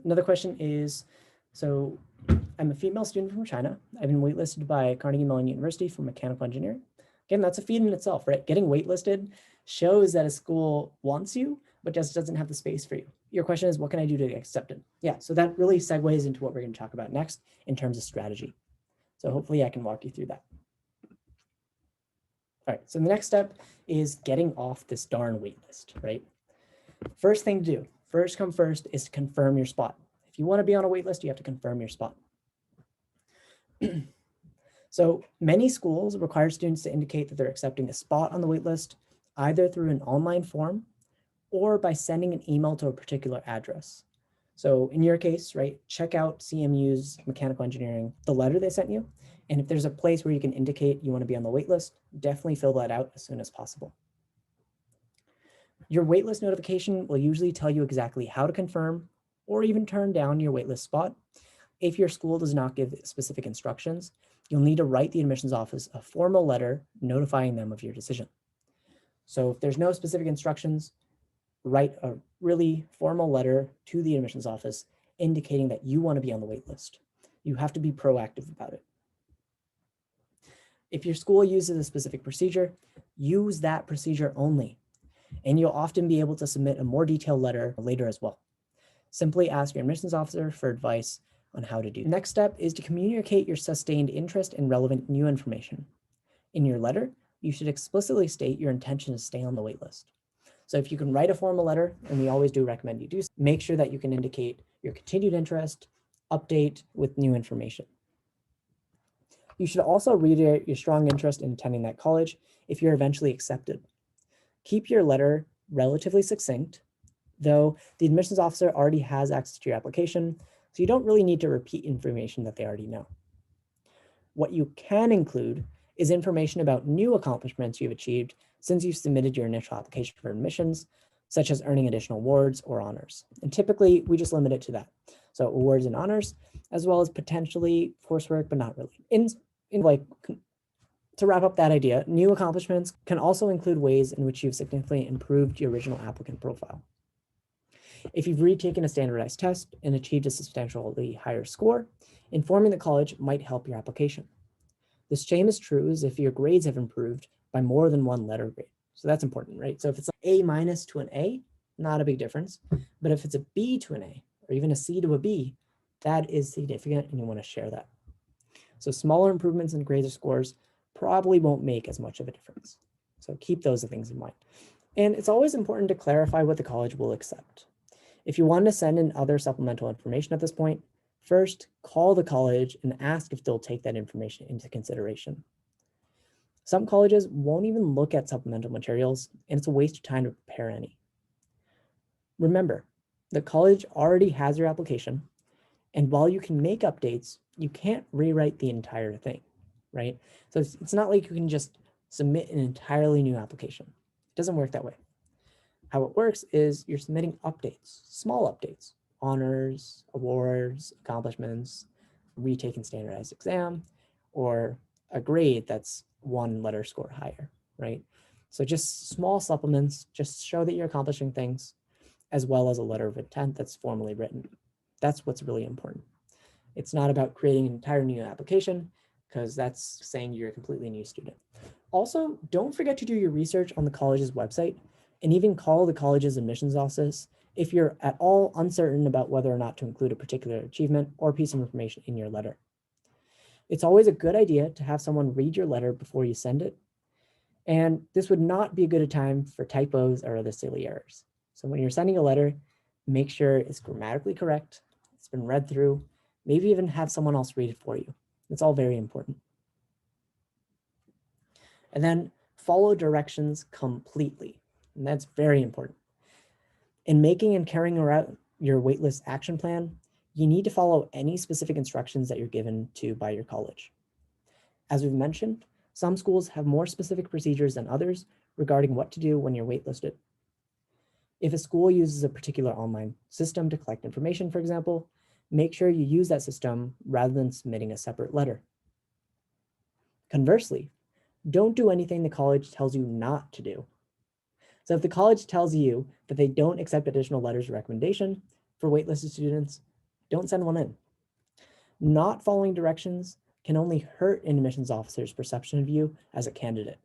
Another question is, so I'm a female student from China. I've been waitlisted by Carnegie Mellon University for mechanical engineering. Again, that's a feat in itself, right? Getting waitlisted shows that a school wants you, but just doesn't have the space for you. Your question is, what can I do to get accepted? Yeah, so that really segues into what we're going to talk about next in terms of strategy. So hopefully I can walk you through that. All right, so the next step is getting off this darn waitlist, right? First thing to do, first come first, is to confirm your spot. If you want to be on a waitlist, you have to confirm your spot. So many schools require students to indicate that they're accepting a spot on the waitlist, either through an online form or by sending an email to a particular address. So in your case, right, check out CMU's mechanical engineering, the letter they sent you. And if there's a place where you can indicate you want to be on the waitlist, definitely fill that out as soon as possible. Your waitlist notification will usually tell you exactly how to confirm or even turn down your waitlist spot. If your school does not give specific instructions, you'll need to write the admissions office a formal letter notifying them of your decision. So if there's no specific instructions, write a really formal letter to the admissions office indicating that you want to be on the wait list. You have to be proactive about it. If your school uses a specific procedure, use that procedure only, and you'll often be able to submit a more detailed letter later as well. Simply ask your admissions officer for advice on how to do. The next step is to communicate your sustained interest in relevant new information. In your letter, you should explicitly state your intention to stay on the waitlist. So if you can write a formal letter, and we always do recommend you do, make sure that you can indicate your continued interest, update with new information. You should also reiterate your strong interest in attending that college if you're eventually accepted. Keep your letter relatively succinct, though the admissions officer already has access to your application, so you don't really need to repeat information that they already know. What you can include is information about new accomplishments you've achieved since you submitted your initial application for admissions, such as earning additional awards or honors. And typically, we just limit it to that. So awards and honors, as well as potentially coursework, but not really. To wrap up that idea, new accomplishments can also include ways in which you've significantly improved your original applicant profile. If you've retaken a standardized test and achieved a substantially higher score, informing the college might help your application. The same is true as if your grades have improved by more than one letter grade. So that's important, right? So if it's an A- to an A, not a big difference. But if it's a B to an A, or even a C to a B, that is significant and you want to share that. So smaller improvements in grades or scores probably won't make as much of a difference. So keep those things in mind. And it's always important to clarify what the college will accept. If you want to send in other supplemental information at this point, first call the college and ask if they'll take that information into consideration. Some colleges won't even look at supplemental materials, and it's a waste of time to prepare any. Remember, the college already has your application, and while you can make updates, you can't rewrite the entire thing, right? So it's not like you can just submit an entirely new application. It doesn't work that way. How it works is you're submitting updates, small updates, honors, awards, accomplishments, retaken standardized exam, or a grade that's one letter score higher, right? So just small supplements, just show that you're accomplishing things, as well as a letter of intent that's formally written. That's what's really important. It's not about creating an entire new application, because that's saying you're a completely new student. Also, don't forget to do your research on the college's website, and even call the college's admissions office if you're at all uncertain about whether or not to include a particular achievement or piece of information in your letter. It's always a good idea to have someone read your letter before you send it, and this would not be a good time for typos or other silly errors. So when you're sending a letter, make sure it's grammatically correct, it's been read through, maybe even have someone else read it for you. It's all very important. And then follow directions completely. And that's very important. In making and carrying out your waitlist action plan, you need to follow any specific instructions that you're given to by your college. As we've mentioned, some schools have more specific procedures than others regarding what to do when you're waitlisted. If a school uses a particular online system to collect information, for example, make sure you use that system rather than submitting a separate letter. Conversely, don't do anything the college tells you not to do. So if the college tells you that they don't accept additional letters of recommendation for waitlisted students, don't send one in. Not following directions can only hurt an admissions officer's perception of you as a candidate.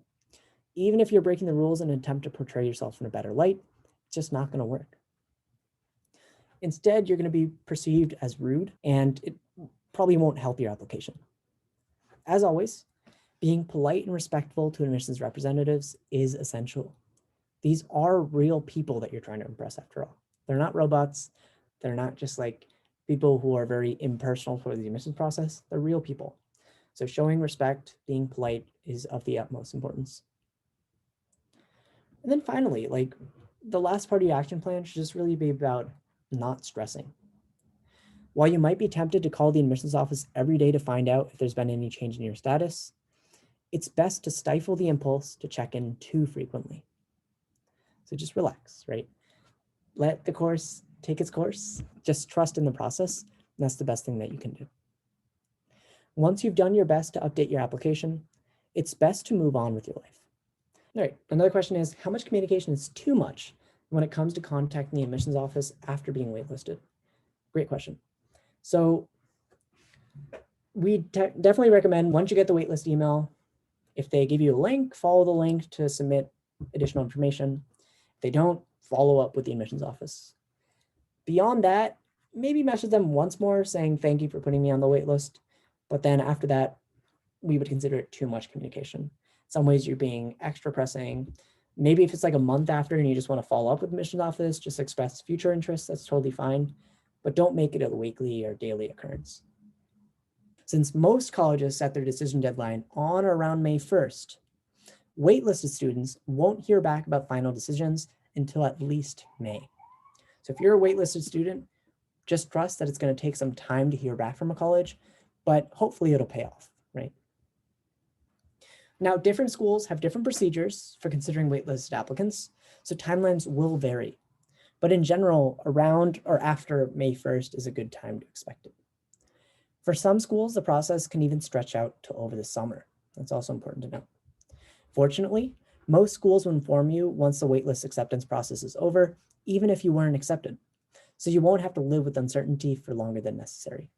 Even if you're breaking the rules in an attempt to portray yourself in a better light, it's just not going to work. Instead, you're going to be perceived as rude, and it probably won't help your application. As always, being polite and respectful to admissions representatives is essential. These are real people that you're trying to impress after all. They're not robots. They're not just like people who are very impersonal for the admissions process. They're real people. So showing respect, being polite is of the utmost importance. And then finally, like the last part of your action plan should just really be about not stressing. While you might be tempted to call the admissions office every day to find out if there's been any change in your status, it's best to stifle the impulse to check in too frequently. So just relax, right? Let the course take its course. Just trust in the process. And that's the best thing that you can do. Once you've done your best to update your application, it's best to move on with your life. All right, another question is, how much communication is too much when it comes to contacting the admissions office after being waitlisted? Great question. So we definitely recommend once you get the waitlist email, if they give you a link, follow the link to submit additional information. If they don't, follow up with the admissions office. Beyond that, maybe message them once more saying, thank you for putting me on the waitlist. But then after that, we would consider it too much communication. In some ways you're being extra pressing. Maybe if it's like a month after and you just want to follow up with the admissions office, just express future interest, that's totally fine. But don't make it a weekly or daily occurrence. Since most colleges set their decision deadline on or around May 1st, waitlisted students won't hear back about final decisions until at least May. So if you're a waitlisted student, just trust that it's going to take some time to hear back from a college, but hopefully it'll pay off, right? Now, different schools have different procedures for considering waitlisted applicants, so timelines will vary. But in general, around or after May 1st is a good time to expect it. For some schools, the process can even stretch out to over the summer. That's also important to note. Fortunately, most schools will inform you once the waitlist acceptance process is over, even if you weren't accepted. So you won't have to live with uncertainty for longer than necessary.